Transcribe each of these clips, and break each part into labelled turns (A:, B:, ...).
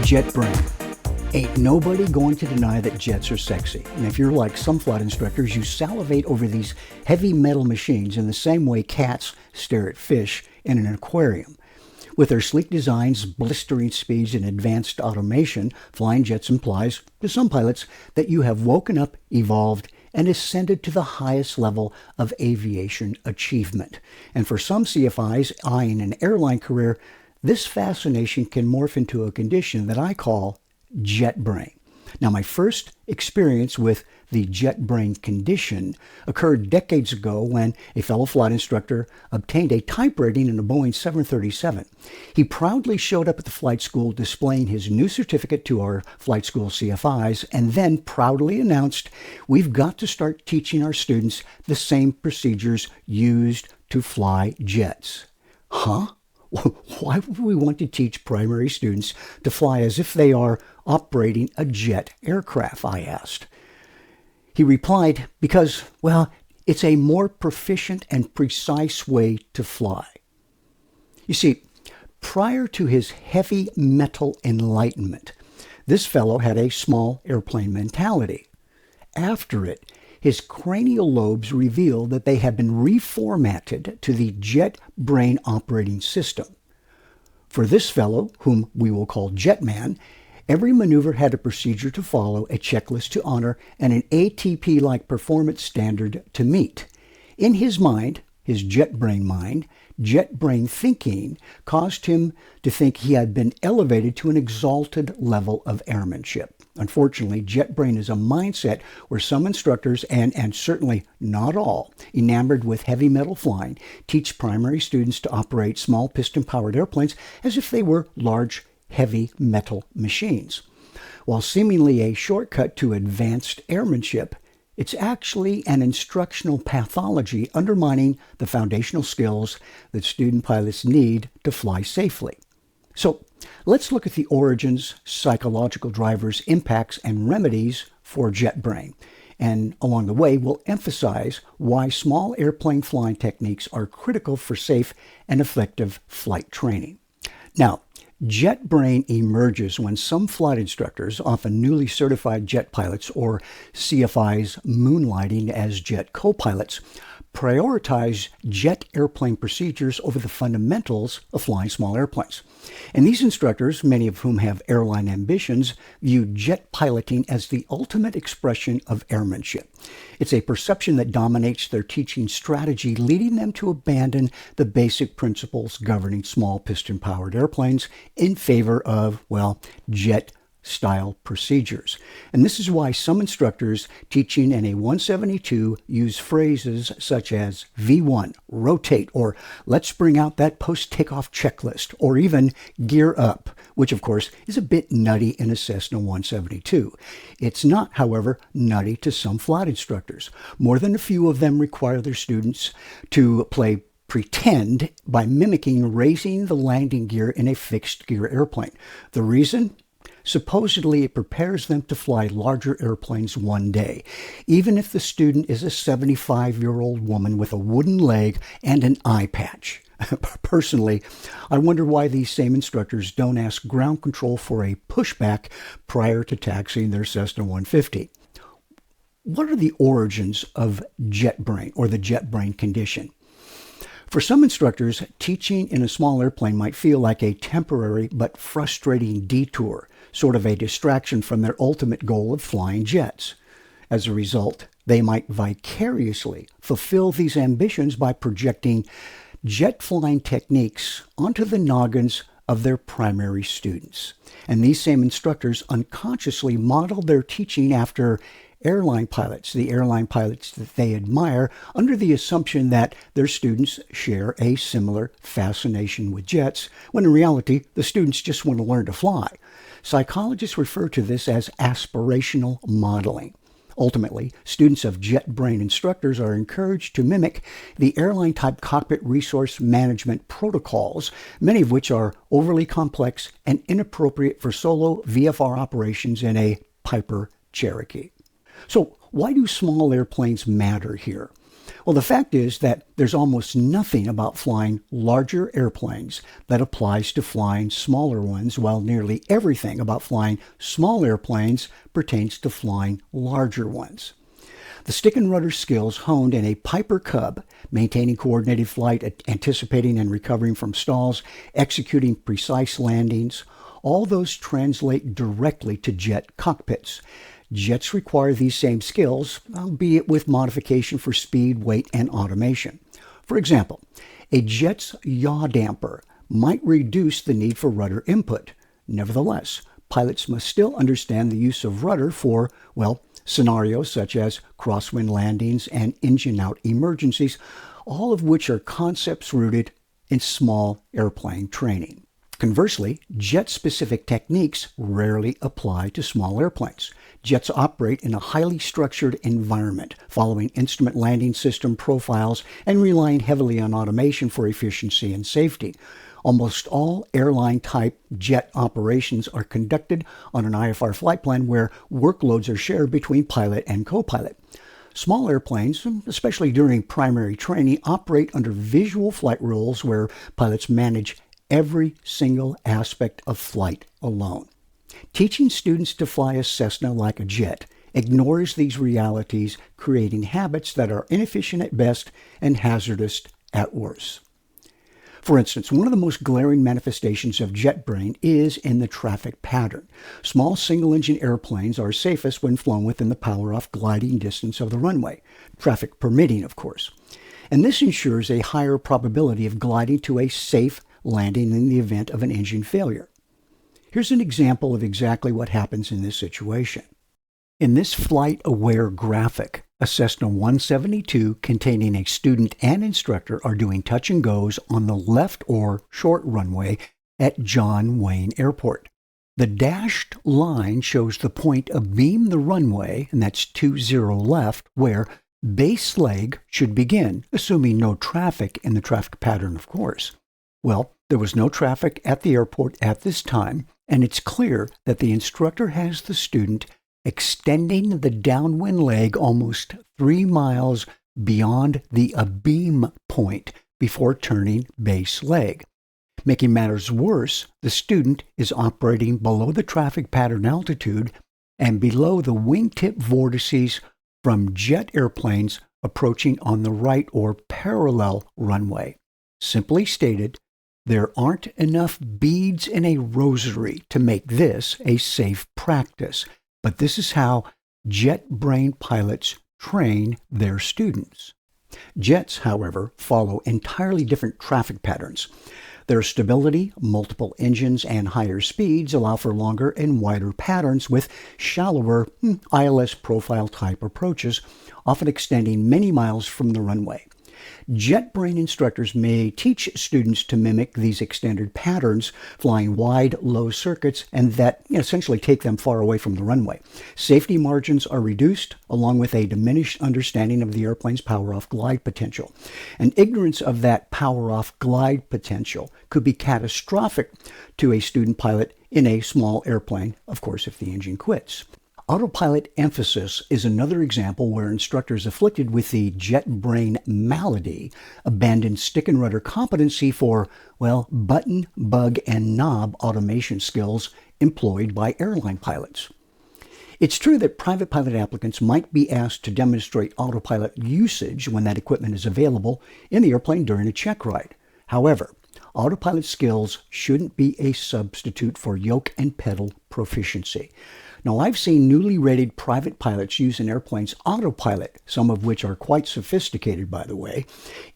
A: Jet brain. Ain't nobody going to deny that jets are sexy. And if you're like some flight instructors, you salivate over these heavy metal machines in the same way cats stare at fish in an aquarium. With their sleek designs, blistering speeds, and advanced automation, flying jets implies, to some pilots, that you have woken up, evolved, and ascended to the highest level of aviation achievement. And for some CFIs eyeing an airline career, this fascination can morph into a condition that I call jet brain. Now, my first experience with the jet brain condition occurred decades ago when a fellow flight instructor obtained a type rating in a Boeing 737. He proudly showed up at the flight school displaying his new certificate to our flight school CFIs and then proudly announced, "We've got to start teaching our students the same procedures used to fly jets." Huh? Why would we want to teach primary students to fly as if they are operating a jet aircraft, I asked. He replied, because, well, it's a more proficient and precise way to fly. You see, prior to his heavy metal enlightenment, this fellow had a small airplane mentality. After it, his cranial lobes revealed that they had been reformatted to the jet brain operating system. For this fellow, whom we will call Jetman, every maneuver had a procedure to follow, a checklist to honor, and an ATP-like performance standard to meet. In his mind, his jet brain mind, jet brain thinking caused him to think he had been elevated to an exalted level of airmanship. Unfortunately, jet brain is a mindset where some instructors, and certainly not all, enamored with heavy metal flying, teach primary students to operate small piston-powered airplanes as if they were large, heavy metal machines. While seemingly a shortcut to advanced airmanship, it's actually an instructional pathology undermining the foundational skills that student pilots need to fly safely. So let's look at the origins, psychological drivers, impacts, and remedies for jet brain. And along the way, we'll emphasize why small airplane flying techniques are critical for safe and effective flight training. Now, jet brain emerges when some flight instructors, often newly certified jet pilots or CFIs moonlighting as jet co-pilots, prioritize jet airplane procedures over the fundamentals of flying small airplanes. And these instructors, many of whom have airline ambitions, view jet piloting as the ultimate expression of airmanship. It's a perception that dominates their teaching strategy, leading them to abandon the basic principles governing small piston-powered airplanes in favor of, well, jet-style procedures. And this is why some instructors teaching in a 172 use phrases such as V1, rotate, or let's bring out that post-takeoff checklist, or even gear up, which of course is a bit nutty in a Cessna 172. It's not, however, nutty to some flight instructors. More than a few of them require their students to play pretend by mimicking raising the landing gear in a fixed gear airplane. The reason? Supposedly, it prepares them to fly larger airplanes one day, even if the student is a 75-year-old woman with a wooden leg and an eye patch. Personally, I wonder why these same instructors don't ask ground control for a pushback prior to taxiing their Cessna 150. What are the origins of jet brain, or the jet brain condition? For some instructors, teaching in a small airplane might feel like a temporary but frustrating detour, sort of a distraction from their ultimate goal of flying jets. As a result, they might vicariously fulfill these ambitions by projecting jet flying techniques onto the noggins of their primary students. And these same instructors unconsciously model their teaching after airline pilots, the airline pilots that they admire, under the assumption that their students share a similar fascination with jets, when in reality, the students just want to learn to fly. Psychologists refer to this as aspirational modeling. Ultimately, students of jet brain instructors are encouraged to mimic the airline-type cockpit resource management protocols, many of which are overly complex and inappropriate for solo VFR operations in a Piper Cherokee. So why do small airplanes matter here? Well, the fact is that there's almost nothing about flying larger airplanes that applies to flying smaller ones, while nearly everything about flying small airplanes pertains to flying larger ones. The stick and rudder skills honed in a Piper Cub, maintaining coordinated flight, anticipating and recovering from stalls, executing precise landings, all those translate directly to jet cockpits. Jets require these same skills, albeit with modification for speed, weight, and automation. For example, a jet's yaw damper might reduce the need for rudder input. Nevertheless, pilots must still understand the use of rudder for, scenarios such as crosswind landings and engine-out emergencies, all of which are concepts rooted in small airplane training. Conversely, jet-specific techniques rarely apply to small airplanes. Jets operate in a highly structured environment, following instrument landing system profiles and relying heavily on automation for efficiency and safety. Almost all airline-type jet operations are conducted on an IFR flight plan where workloads are shared between pilot and co-pilot. Small airplanes, especially during primary training, operate under visual flight rules where pilots manage every single aspect of flight alone. Teaching students to fly a Cessna like a jet ignores these realities, creating habits that are inefficient at best and hazardous at worst. For instance, one of the most glaring manifestations of jet brain is in the traffic pattern. Small single-engine airplanes are safest when flown within the power-off gliding distance of the runway, traffic permitting, of course. And this ensures a higher probability of gliding to a safe landing in the event of an engine failure. Here's an example of exactly what happens in this situation. In this flight-aware graphic, a Cessna 172 containing a student and instructor are doing touch and goes on the left or short runway at John Wayne Airport. The dashed line shows the point abeam the runway, and that's 20 left, where base leg should begin, assuming no traffic in the traffic pattern, of course. Well, there was no traffic at the airport at this time, and it's clear that the instructor has the student extending the downwind leg almost 3 miles beyond the abeam point before turning base leg. Making matters worse, the student is operating below the traffic pattern altitude and below the wingtip vortices from jet airplanes approaching on the right or parallel runway. Simply stated, there aren't enough beads in a rosary to make this a safe practice. But this is how jet brain pilots train their students. Jets, however, follow entirely different traffic patterns. Their stability, multiple engines, and higher speeds allow for longer and wider patterns with shallower ILS profile type approaches, often extending many miles from the runway. Jet brain instructors may teach students to mimic these extended patterns, flying wide, low circuits, and that essentially take them far away from the runway. Safety margins are reduced, along with a diminished understanding of the airplane's power-off glide potential. And ignorance of that power-off glide potential could be catastrophic to a student pilot in a small airplane, of course, if the engine quits. Autopilot emphasis is another example where instructors afflicted with the jet brain malady abandon stick and rudder competency for, button, bug, and knob automation skills employed by airline pilots. It's true that private pilot applicants might be asked to demonstrate autopilot usage when that equipment is available in the airplane during a check ride. However, autopilot skills shouldn't be a substitute for yoke and pedal proficiency. Now, I've seen newly rated private pilots use an airplane's autopilot, some of which are quite sophisticated, by the way,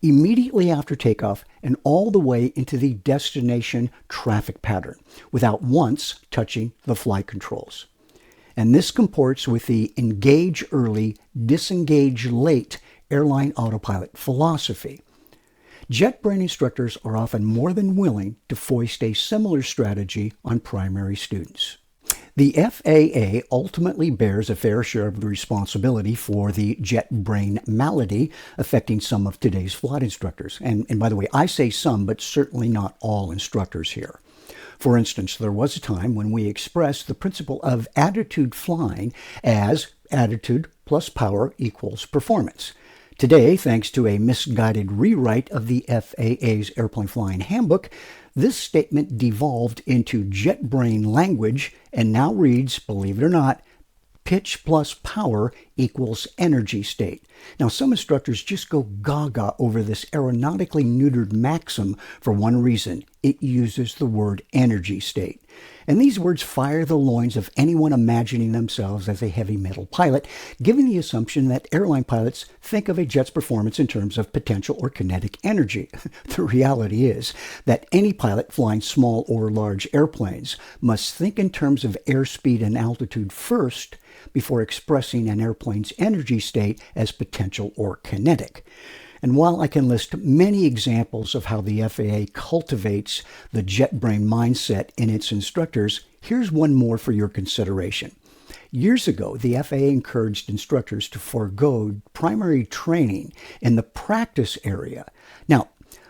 A: immediately after takeoff and all the way into the destination traffic pattern, without once touching the flight controls. And this comports with the engage early, disengage late airline autopilot philosophy. Jet brain instructors are often more than willing to foist a similar strategy on primary students. The FAA ultimately bears a fair share of the responsibility for the jet brain malady affecting some of today's flight instructors. And by the way, I say some, but certainly not all instructors here. For instance, there was a time when we expressed the principle of attitude flying as attitude plus power equals performance. Today, thanks to a misguided rewrite of the FAA's Airplane Flying Handbook, this statement devolved into jet brain language and now reads, believe it or not, pitch plus power equals energy state. Now, some instructors just go gaga over this aeronautically neutered maxim for one reason. It uses the word energy state. And these words fire the loins of anyone imagining themselves as a heavy metal pilot, given the assumption that airline pilots think of a jet's performance in terms of potential or kinetic energy. The reality is that any pilot flying small or large airplanes must think in terms of airspeed and altitude first before expressing an airplane's energy state as potential or kinetic. And while I can list many examples of how the FAA cultivates the jet brain mindset in its instructors, here's one more for your consideration. Years ago, the FAA encouraged instructors to forego primary training in the practice area. Now,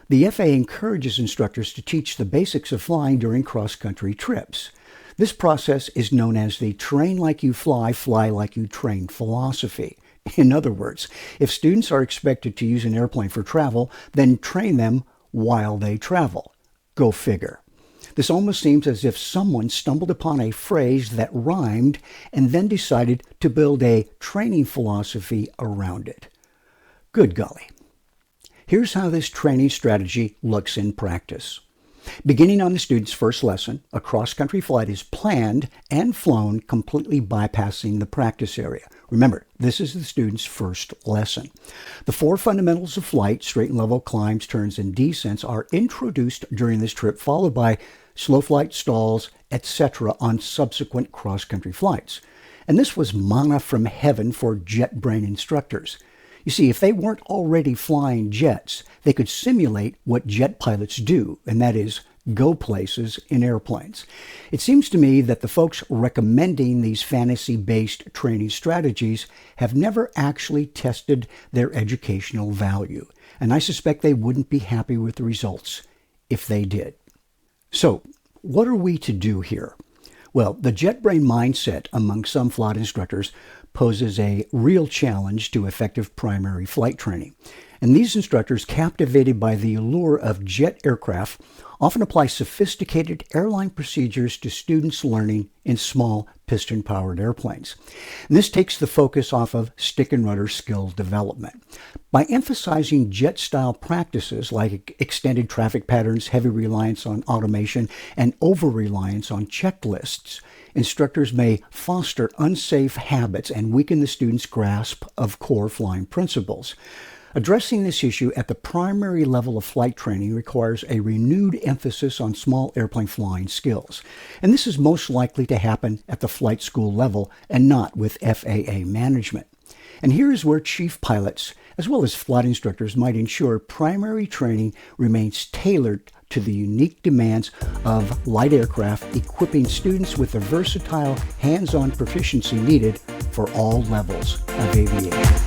A: the FAA encourages instructors to teach the basics of flying during cross-country trips. This process is known as the train like you fly like you train philosophy. In other words, if students are expected to use an airplane for travel, then train them while they travel. Go figure. This almost seems as if someone stumbled upon a phrase that rhymed and then decided to build a training philosophy around it. Good golly. Here's how this training strategy looks in practice. Beginning on the student's first lesson, a cross-country flight is planned and flown, completely bypassing the practice area. Remember, this is the student's first lesson. The 4 fundamentals of flight, straight and level climbs, turns, and descents, are introduced during this trip, followed by slow flight, stalls, etc. on subsequent cross-country flights. And this was manna from heaven for jet brain instructors. You see, if they weren't already flying jets, they could simulate what jet pilots do, and that is go places in airplanes. It seems to me that the folks recommending these fantasy-based training strategies have never actually tested their educational value, and I suspect they wouldn't be happy with the results if they did. So, what are we to do here? Well, the jet brain mindset among some flight instructors poses a real challenge to effective primary flight training. And these instructors, captivated by the allure of jet aircraft, often apply sophisticated airline procedures to students learning in small piston-powered airplanes. And this takes the focus off of stick and rudder skill development. By emphasizing jet-style practices like extended traffic patterns, heavy reliance on automation, and over-reliance on checklists, instructors may foster unsafe habits and weaken the student's grasp of core flying principles. Addressing this issue at the primary level of flight training requires a renewed emphasis on small airplane flying skills. And this is most likely to happen at the flight school level and not with FAA management. And here is where chief pilots, as well as flight instructors, might ensure primary training remains tailored to the unique demands of light aircraft, equipping students with the versatile hands-on proficiency needed for all levels of aviation.